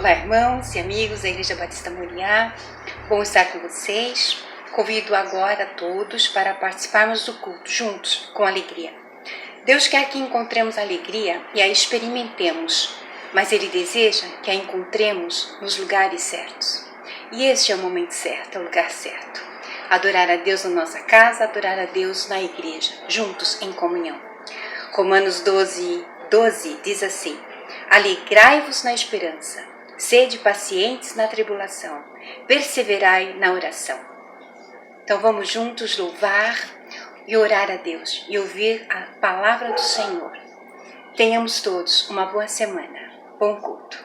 Olá, irmãos e amigos da Igreja Batista Moriá, bom estar com vocês. Convido agora a todos para participarmos do culto juntos, com alegria. Deus quer que encontremos alegria e a experimentemos, mas Ele deseja que a encontremos nos lugares certos. E este é o momento certo, é o lugar certo. Adorar a Deus na nossa casa, adorar a Deus na igreja, juntos em comunhão. Romanos 12 diz assim: alegrai-vos na esperança, sede pacientes na tribulação, perseverai na oração. Então vamos juntos louvar e orar a Deus e ouvir a palavra do Senhor. Tenhamos todos uma boa semana. Bom culto.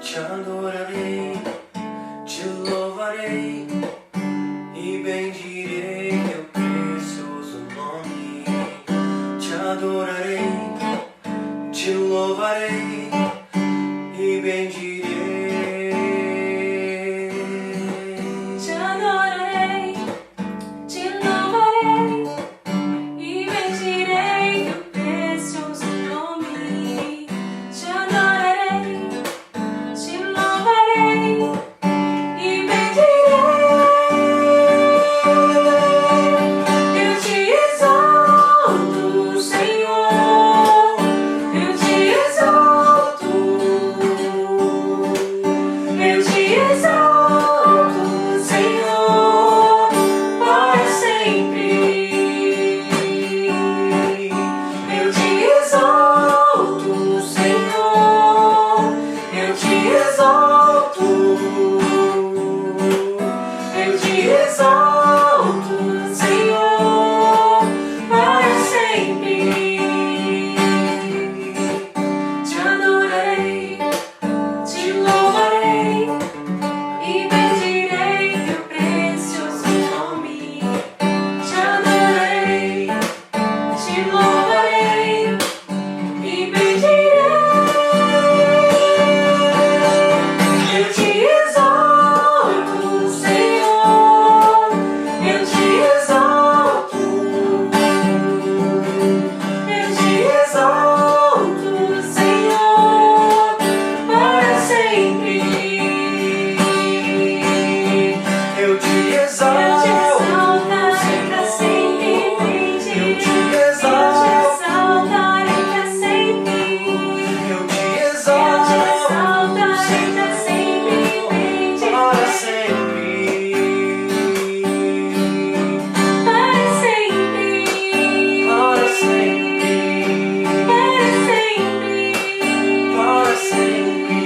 Te adorarei, te louvarei e bendirei teu precioso nome. Te adorarei, te louvarei e bendirei. Te adorarei, te louvarei e bendirei teu precioso nome. Te adorarei, te louvarei e bendirei. Eu te exalto, Senhor. Eu te exalto. Eu te exalto, Senhor, para sempre. Eu te exalto, Senhor. Eu te exalto. Eu te exalto, Senhor, para sempre. Te adorarei, te louvarei e bendirei teu precioso nome. Te adorarei, te louvarei e bendirei. Eu te exalto, Senhor. Eu te exalto. Eu te exalto, Senhor, para sempre. Eu te Eu te exalto, exaltarei para sempre. Eu te Eu te exaltarei para sempre. eu te Eu te exalto, exaltarei para sempre. para sempre, Para sempre. para sempre, Para sempre. para sempre,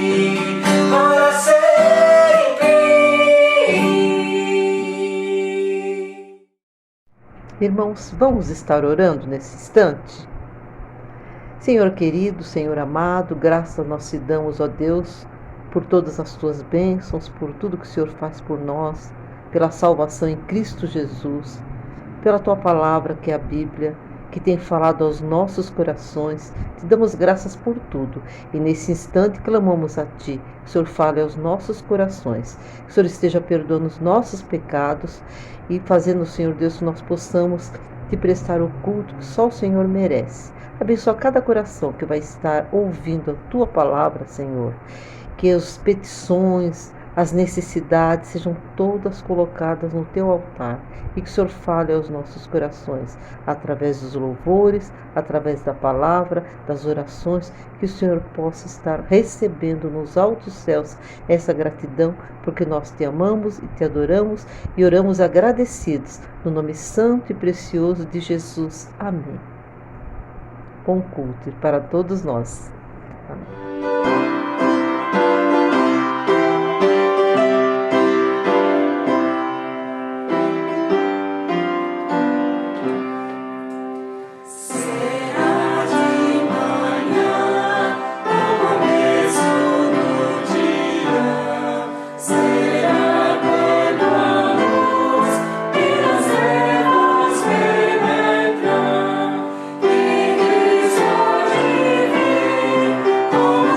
para sempre. Irmãos, vamos estar orando nesse instante? Senhor querido, Senhor amado, graças nós te damos, ó Deus, por todas as tuas bênçãos, por tudo que o Senhor faz por nós, pela salvação em Cristo Jesus, pela tua palavra que é a Bíblia, que tem falado aos nossos corações. Te damos graças por tudo e nesse instante clamamos a Ti, que o Senhor fale aos nossos corações, que o Senhor esteja perdoando os nossos pecados e fazendo, Senhor Deus, que nós possamos te prestar o culto que só o Senhor merece. Abençoa cada coração que vai estar ouvindo a Tua palavra, Senhor. Que as petições, as necessidades sejam todas colocadas no Teu altar e que o Senhor fale aos nossos corações, através dos louvores, através da palavra, das orações, que o Senhor possa estar recebendo nos altos céus essa gratidão, porque nós te amamos e te adoramos e oramos agradecidos, no nome santo e precioso de Jesus. Amém. Bom culto para todos nós. Amém. Será de manhã, no começo do dia. Será quando a luz pelas trevas penetra. E Cristo há de vir com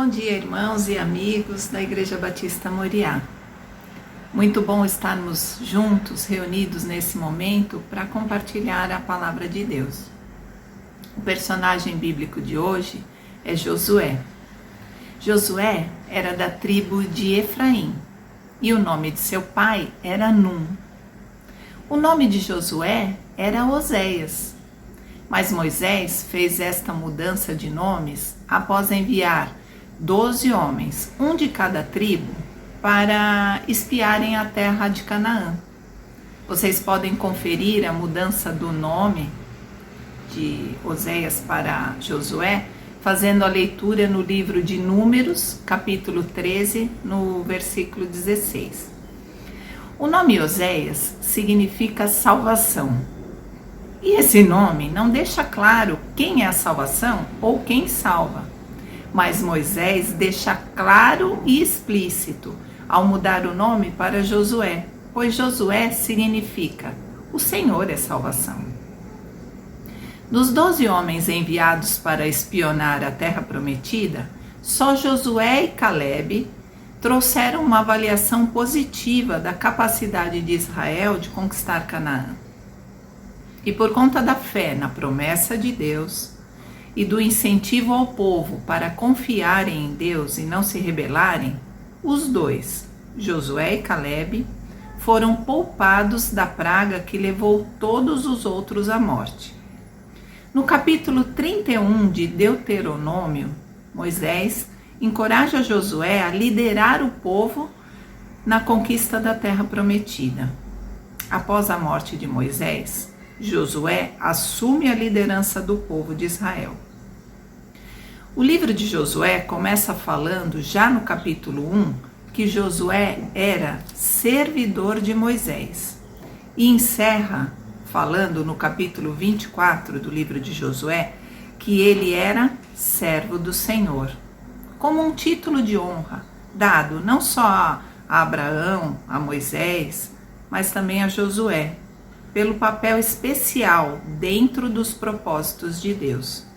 Bom dia, irmãos e amigos da Igreja Batista Moriá. Muito bom estarmos juntos, reunidos nesse momento para compartilhar a palavra de Deus. O personagem bíblico de hoje é Josué. Josué era da tribo de Efraim e o nome de seu pai era Num. O nome de Josué era Oséias, mas Moisés fez esta mudança de nomes após enviar 12 homens, um de cada tribo, para espiarem a terra de Canaã. Vocês podem conferir a mudança do nome de Oséias para Josué, fazendo a leitura no livro de Números, capítulo 13, no versículo 16. O nome Oséias significa salvação. E esse nome não deixa claro quem é a salvação ou quem salva. Mas Moisés deixa claro e explícito ao mudar o nome para Josué, pois Josué significa o Senhor é salvação. Dos 12 homens enviados para espionar a terra prometida, só Josué e Calebe trouxeram uma avaliação positiva da capacidade de Israel de conquistar Canaã. E por conta da fé na promessa de Deus e do incentivo ao povo para confiarem em Deus e não se rebelarem, os dois, Josué e Calebe, foram poupados da praga que levou todos os outros à morte. No capítulo 31 de Deuteronômio, Moisés encoraja Josué a liderar o povo na conquista da terra prometida. Após a morte de Moisés, Josué assume a liderança do povo de Israel. O livro de Josué começa falando, já no capítulo 1, que Josué era servidor de Moisés e encerra falando no capítulo 24 do livro de Josué que ele era servo do Senhor, como um título de honra dado não só a Abraão, a Moisés, mas também a Josué, pelo papel especial dentro dos propósitos de Deus.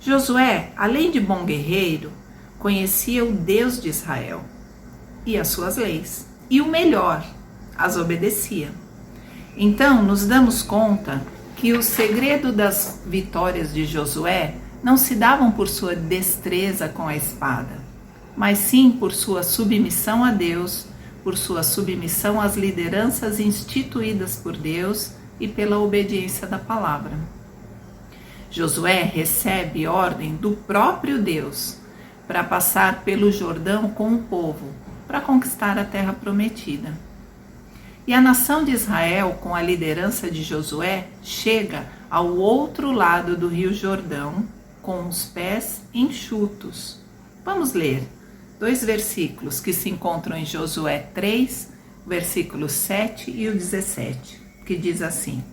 Josué, além de bom guerreiro, conhecia o Deus de Israel e as suas leis, e o melhor, as obedecia. Então, nos damos conta que o segredo das vitórias de Josué não se davam por sua destreza com a espada, mas sim por sua submissão a Deus, por sua submissão às lideranças instituídas por Deus e pela obediência da palavra. Josué recebe ordem do próprio Deus para passar pelo Jordão com o povo, para conquistar a terra prometida. E a nação de Israel, com a liderança de Josué, chega ao outro lado do rio Jordão, com os pés enxutos. Vamos ler 2 versículos que se encontram em Josué 3, versículos 7 e o 17, que diz assim: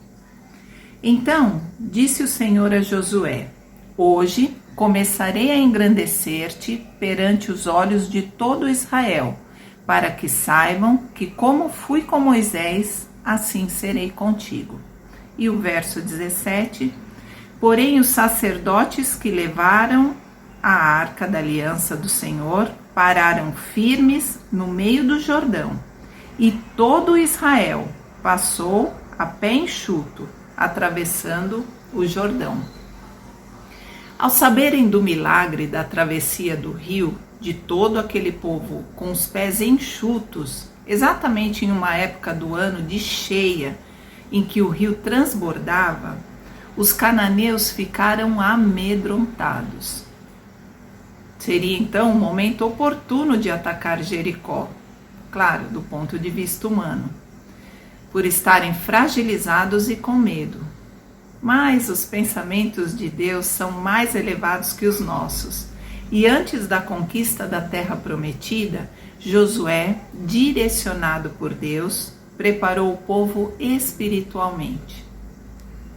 Então disse o Senhor a Josué: Hoje começarei a engrandecer-te perante os olhos de todo Israel, para que saibam que como fui com Moisés, assim serei contigo. E o verso 17: Porém os sacerdotes que levaram a arca da aliança do Senhor pararam firmes no meio do Jordão, e todo Israel passou a pé enxuto, atravessando o Jordão. Ao saberem do milagre da travessia do rio, de todo aquele povo com os pés enxutos, exatamente em uma época do ano de cheia, em que o rio transbordava, os cananeus ficaram amedrontados. Seria então o momento oportuno de atacar Jericó, claro, do ponto de vista humano, por estarem fragilizados e com medo. Mas os pensamentos de Deus são mais elevados que os nossos. E antes da conquista da terra prometida, Josué, direcionado por Deus, preparou o povo espiritualmente.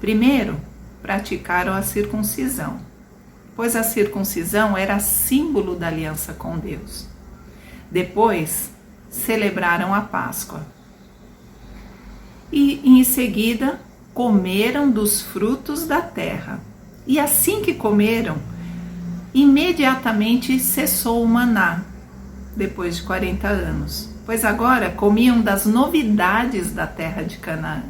Primeiro, praticaram a circuncisão, pois a circuncisão era símbolo da aliança com Deus. Depois, celebraram a Páscoa. E, em seguida, comeram dos frutos da terra. E assim que comeram, imediatamente cessou o maná, depois de 40 anos, pois agora comiam das novidades da terra de Canaã.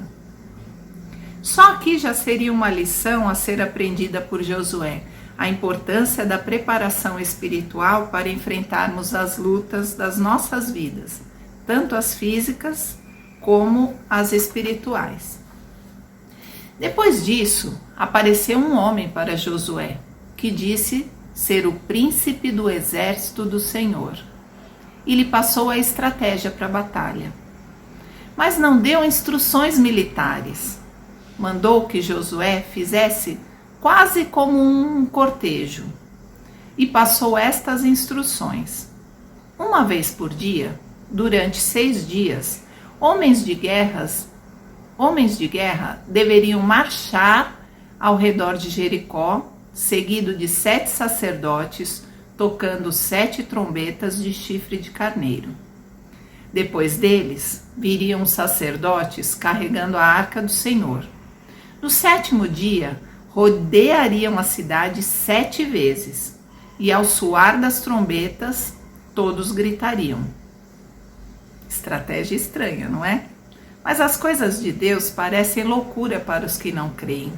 Só aqui já seria uma lição a ser aprendida por Josué, a importância da preparação espiritual para enfrentarmos as lutas das nossas vidas, tanto as físicas como as espirituais. Depois disso, apareceu um homem para Josué, que disse ser o príncipe do exército do Senhor, e lhe passou a estratégia para a batalha. Mas não deu instruções militares. Mandou que Josué fizesse quase como um cortejo e passou estas instruções. Uma vez por dia, durante 6 dias, homens de guerra deveriam marchar ao redor de Jericó, seguido de 7 sacerdotes tocando 7 trombetas de chifre de carneiro. Depois deles, viriam os sacerdotes carregando a arca do Senhor. No 7º dia, rodeariam a cidade 7 vezes, e ao soar das trombetas, todos gritariam. Estratégia estranha, não é? Mas as coisas de Deus parecem loucura para os que não creem.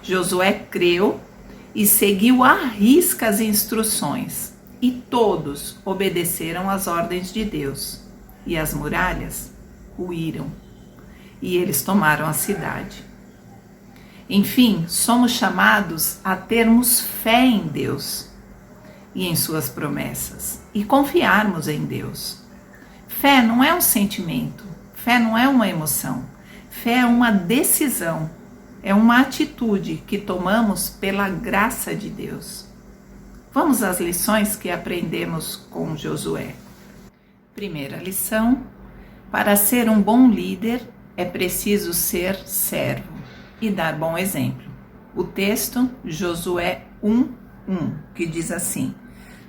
Josué creu e seguiu à risca as instruções, e todos obedeceram às ordens de Deus, e as muralhas ruíram, e eles tomaram a cidade. Enfim, somos chamados a termos fé em Deus e em suas promessas, e confiarmos em Deus. Fé não é um sentimento, fé não é uma emoção, fé é uma decisão, é uma atitude que tomamos pela graça de Deus. Vamos às lições que aprendemos com Josué. Primeira lição: para ser um bom líder é preciso ser servo e dar bom exemplo. O texto, Josué 1:1, que diz assim: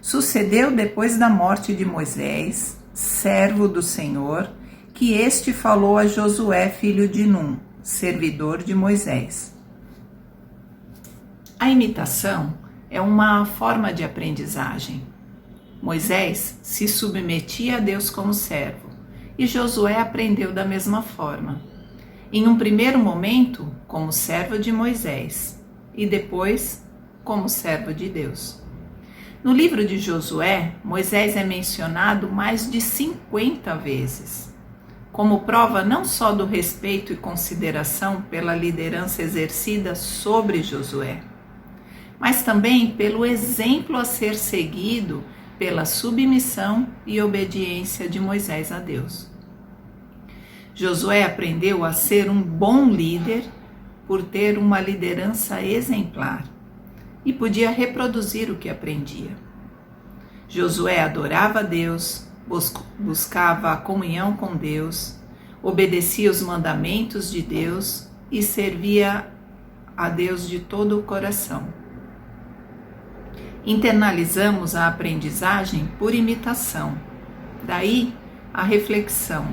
Sucedeu depois da morte de Moisés, servo do Senhor, que este falou a Josué, filho de Num, servidor de Moisés. A imitação é uma forma de aprendizagem. Moisés se submetia a Deus como servo, e Josué aprendeu da mesma forma. Em um primeiro momento, como servo de Moisés, e depois, como servo de Deus. No livro de Josué, Moisés é mencionado mais de 50 vezes, como prova não só do respeito e consideração pela liderança exercida sobre Josué, mas também pelo exemplo a ser seguido pela submissão e obediência de Moisés a Deus. Josué aprendeu a ser um bom líder por ter uma liderança exemplar e podia reproduzir o que aprendia. Josué adorava a Deus, buscava a comunhão com Deus, obedecia os mandamentos de Deus e servia a Deus de todo o coração. Internalizamos a aprendizagem por imitação. Daí a reflexão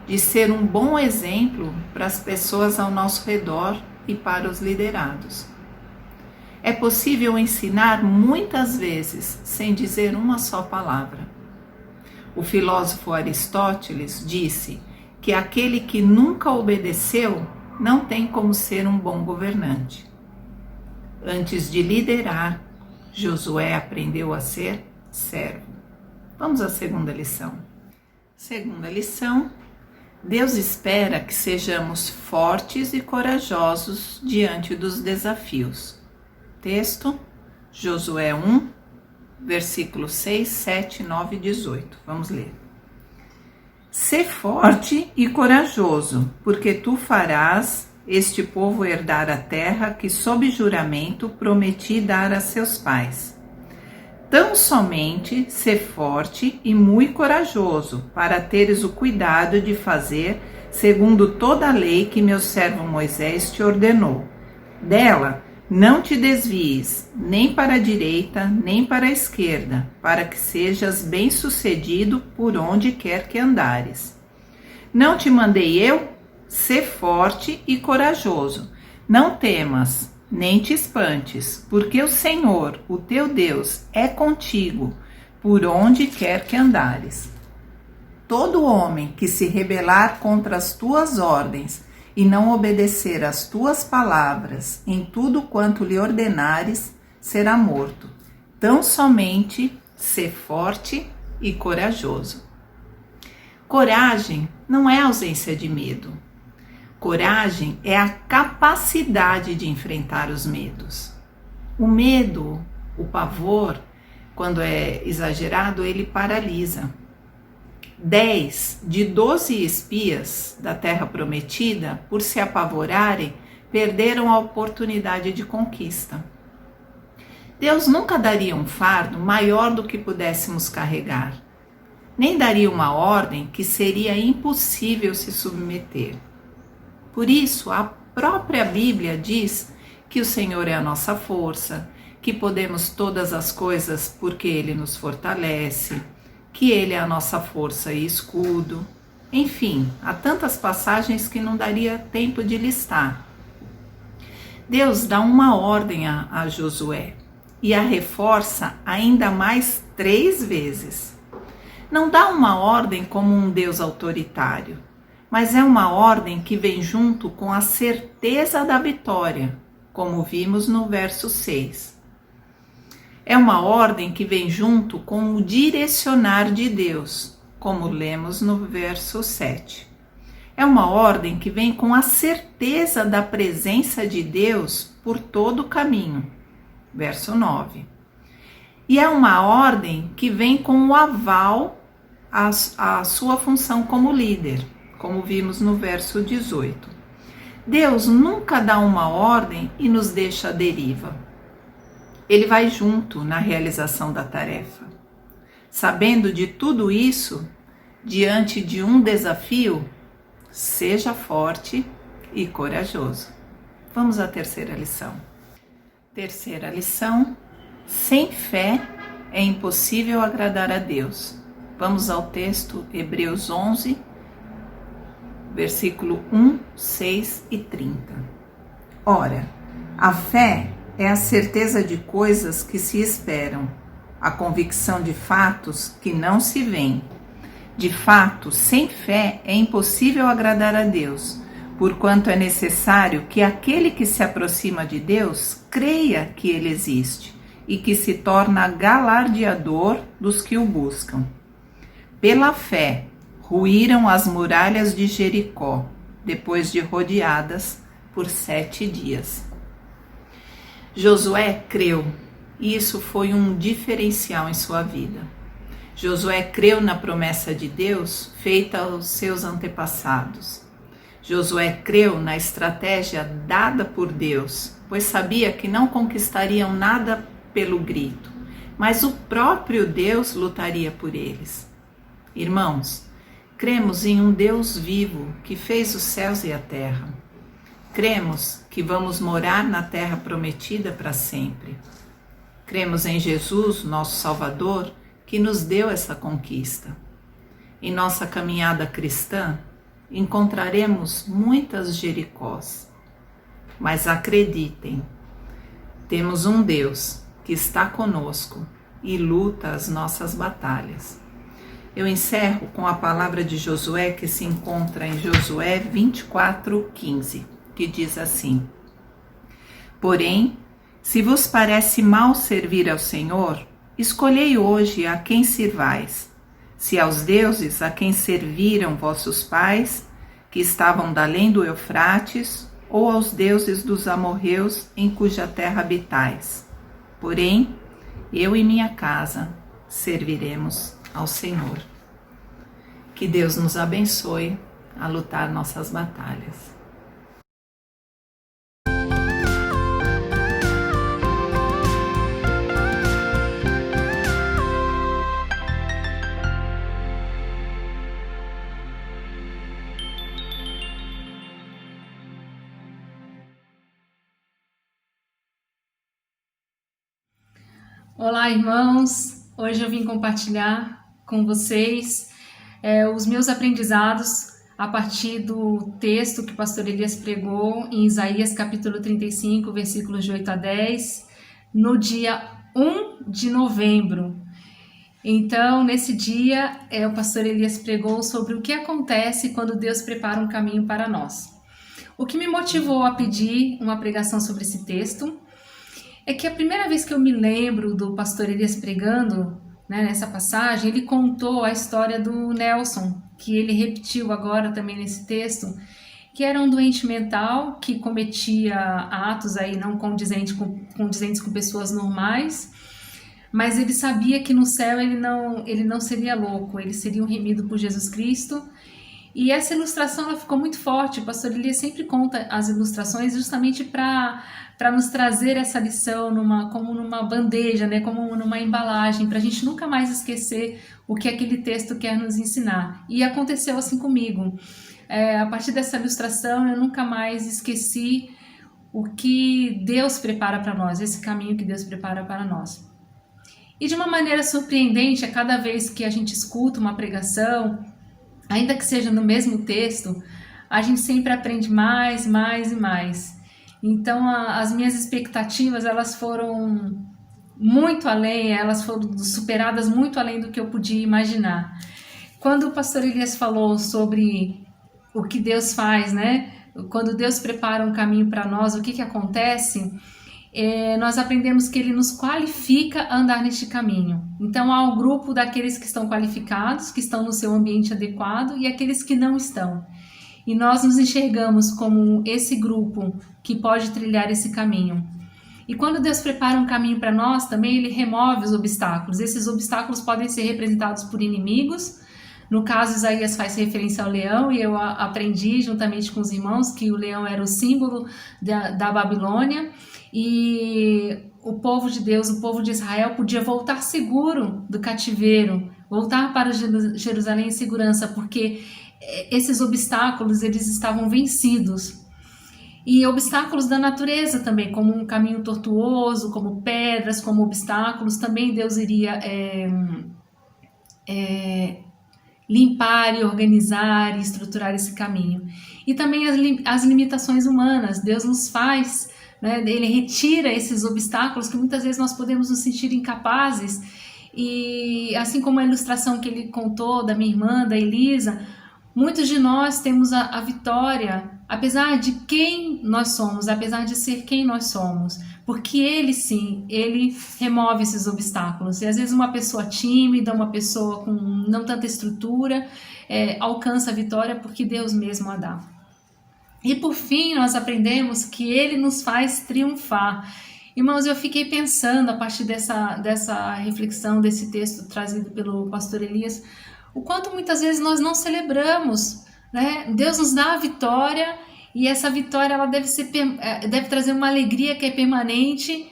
de ser um bom exemplo para as pessoas ao nosso redor e para os liderados. É possível ensinar muitas vezes sem dizer uma só palavra. O filósofo Aristóteles disse que aquele que nunca obedeceu não tem como ser um bom governante. Antes de liderar, Josué aprendeu a ser servo. Vamos à segunda lição. Segunda lição: Deus espera que sejamos fortes e corajosos diante dos desafios. Texto, Josué 1, versículos 6, 7, 9 e 18. Vamos ler. Sê forte e corajoso, porque tu farás este povo herdar a terra que sob juramento prometi dar a seus pais. Tão somente sê forte e muito corajoso, para teres o cuidado de fazer segundo toda a lei que meu servo Moisés te ordenou. Dela não te desvies, nem para a direita, nem para a esquerda, para que sejas bem-sucedido por onde quer que andares. Não te mandei eu? Sê forte e corajoso. Não temas, nem te espantes, porque o Senhor, o teu Deus, é contigo, por onde quer que andares. Todo homem que se rebelar contra as tuas ordens e não obedecer às tuas palavras em tudo quanto lhe ordenares, será morto. Tão somente sê forte e corajoso. Coragem não é ausência de medo. Coragem é a capacidade de enfrentar os medos. O medo, o pavor, quando é exagerado, ele paralisa. 10 de 12 espias da Terra Prometida, por se apavorarem, perderam a oportunidade de conquista. Deus nunca daria um fardo maior do que pudéssemos carregar, nem daria uma ordem que seria impossível se submeter. Por isso, a própria Bíblia diz que o Senhor é a nossa força, que podemos todas as coisas porque Ele nos fortalece, que Ele é a nossa força e escudo. Enfim, há tantas passagens que não daria tempo de listar. Deus dá uma ordem a Josué e a reforça ainda mais 3 vezes. Não dá uma ordem como um Deus autoritário, mas é uma ordem que vem junto com a certeza da vitória, como vimos no verso 6. É uma ordem que vem junto com o direcionar de Deus, como lemos no verso 7. É uma ordem que vem com a certeza da presença de Deus por todo o caminho, verso 9. E é uma ordem que vem com o aval à sua função como líder, como vimos no verso 18. Deus nunca dá uma ordem e nos deixa à deriva. Ele vai junto na realização da tarefa. Sabendo de tudo isso, diante de um desafio, seja forte e corajoso. Vamos à terceira lição. Terceira lição: sem fé é impossível agradar a Deus. Vamos ao texto Hebreus 11, versículo 1, 6 e 30. Ora, a fé é a certeza de coisas que se esperam, a convicção de fatos que não se veem. De fato, sem fé é impossível agradar a Deus, porquanto é necessário que aquele que se aproxima de Deus creia que Ele existe e que se torna galardeador dos que o buscam. Pela fé, ruíram as muralhas de Jericó, depois de rodeadas por 7 dias. Josué creu, e isso foi um diferencial em sua vida. Josué creu na promessa de Deus feita aos seus antepassados. Josué creu na estratégia dada por Deus, pois sabia que não conquistariam nada pelo grito, mas o próprio Deus lutaria por eles. Irmãos, cremos em um Deus vivo que fez os céus e a terra. Cremos que vamos morar na terra prometida para sempre. Cremos em Jesus, nosso Salvador, que nos deu essa conquista. Em nossa caminhada cristã, encontraremos muitas Jericós. Mas acreditem, temos um Deus que está conosco e luta as nossas batalhas. Eu encerro com a palavra de Josué que se encontra em Josué 24:15, que diz assim: Porém, se vos parece mal servir ao Senhor, escolhei hoje a quem sirvais, se aos deuses a quem serviram vossos pais, que estavam da além do Eufrates, ou aos deuses dos amorreus em cuja terra habitais. Porém, eu e minha casa serviremos ao Senhor. Que Deus nos abençoe a lutar nossas batalhas. Olá, irmãos! Hoje eu vim compartilhar com vocês os meus aprendizados a partir do texto que o pastor Elias pregou em Isaías capítulo 35, versículos de 8 a 10, no dia 1 de novembro. Então, nesse dia, o pastor Elias pregou sobre o que acontece quando Deus prepara um caminho para nós. O que me motivou a pedir uma pregação sobre esse texto é que a primeira vez que eu me lembro do pastor Elias pregando, né, nessa passagem, ele contou a história do Nelson, que ele repetiu agora também nesse texto, que era um doente mental que cometia atos aí não condizentes com pessoas normais, mas ele sabia que no céu ele não seria louco, ele seria um remido por Jesus Cristo. E essa ilustração ela ficou muito forte. O pastor Elias sempre conta as ilustrações justamente para nos trazer essa lição como numa bandeja, né? Como numa embalagem, para a gente nunca mais esquecer o que aquele texto quer nos ensinar. E aconteceu assim comigo. A partir dessa ilustração eu nunca mais esqueci o que Deus prepara para nós, esse caminho que Deus prepara para nós. E de uma maneira surpreendente, a cada vez que a gente escuta uma pregação, ainda que seja no mesmo texto, a gente sempre aprende mais e mais. Então, as minhas expectativas, elas foram muito além, elas foram superadas muito além do que eu podia imaginar. Quando o pastor Elias falou sobre o que Deus faz, né? Quando Deus prepara um caminho para nós, o que acontece? Nós aprendemos que ele nos qualifica a andar neste caminho. Então há um grupo daqueles que estão qualificados, que estão no seu ambiente adequado, e aqueles que não estão. E nós nos enxergamos como esse grupo que pode trilhar esse caminho. E quando Deus prepara um caminho para nós, também ele remove os obstáculos. Esses obstáculos podem ser representados por inimigos. No caso, Isaías faz referência ao leão, e eu aprendi juntamente com os irmãos que o leão era o símbolo da Babilônia. E o povo de Deus, o povo de Israel, podia voltar seguro do cativeiro, voltar para Jerusalém em segurança, porque esses obstáculos eles estavam vencidos. E obstáculos da natureza também, como um caminho tortuoso, como pedras, como obstáculos, também Deus iria limpar e organizar e estruturar esse caminho. E também as limitações humanas, Deus nos faz... Ele retira esses obstáculos que muitas vezes nós podemos nos sentir incapazes, e assim como a ilustração que ele contou da minha irmã, da Elisa, muitos de nós temos a vitória, apesar de quem nós somos, apesar de ser quem nós somos, porque ele sim, ele remove esses obstáculos. E às vezes uma pessoa tímida, uma pessoa com não tanta estrutura, alcança a vitória porque Deus mesmo a dá. E por fim, nós aprendemos que ele nos faz triunfar. Irmãos, eu fiquei pensando, a partir dessa reflexão, desse texto trazido pelo pastor Elias, o quanto muitas vezes nós não celebramos, né? Deus nos dá a vitória, e essa vitória ela deve trazer uma alegria que é permanente,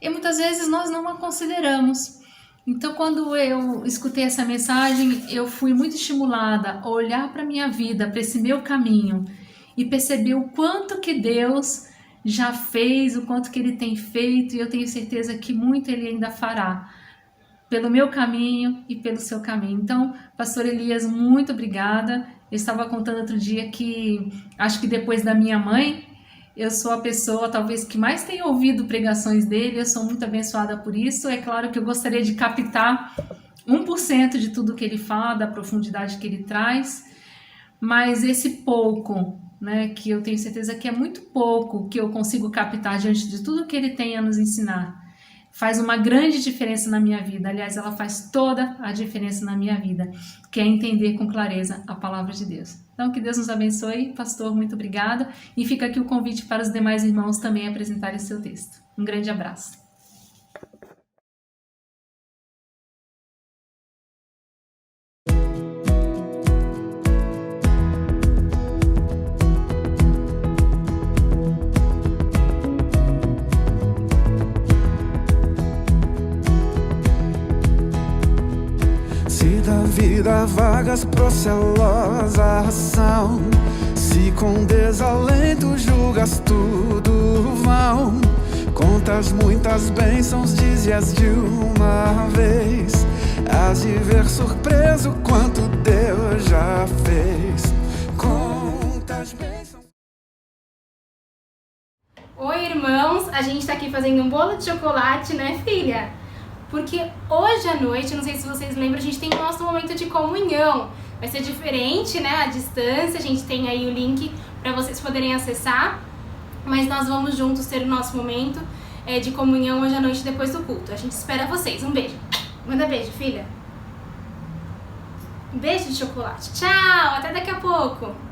e muitas vezes nós não a consideramos. Então, quando eu escutei essa mensagem, eu fui muito estimulada a olhar para a minha vida, para esse meu caminho, e perceber o quanto que Deus já fez, o quanto que Ele tem feito, e eu tenho certeza que muito Ele ainda fará, pelo meu caminho e pelo seu caminho. Então, pastor Elias, muito obrigada. Eu estava contando outro dia que, acho que depois da minha mãe, eu sou a pessoa talvez que mais tem ouvido pregações dele, eu sou muito abençoada por isso. É claro que eu gostaria de captar 1% de tudo que ele fala, da profundidade que ele traz, mas esse pouco, né, que eu tenho certeza que é muito pouco que eu consigo captar diante de tudo que ele tem a nos ensinar, faz uma grande diferença na minha vida. Aliás, ela faz toda a diferença na minha vida, que é entender com clareza a palavra de Deus. Então, que Deus nos abençoe. Pastor, muito obrigada. E fica aqui o convite para os demais irmãos também apresentarem seu texto. Um grande abraço. Da vida vagas procelosa ação, se com desalento julgas tudo vão, contas muitas bênçãos, dize-as de uma vez, hás de ver surpreso quanto Deus já fez. Oi, irmãos, a gente tá aqui fazendo um bolo de chocolate, né, filha? Porque hoje à noite, não sei se vocês lembram, a gente tem o nosso momento de comunhão. Vai ser diferente, né, à distância, a gente tem aí o link para vocês poderem acessar. Mas nós vamos juntos ter o nosso momento de comunhão hoje à noite depois do culto. A gente espera vocês. Um beijo. Manda beijo, filha. Um beijo de chocolate. Tchau, até daqui a pouco.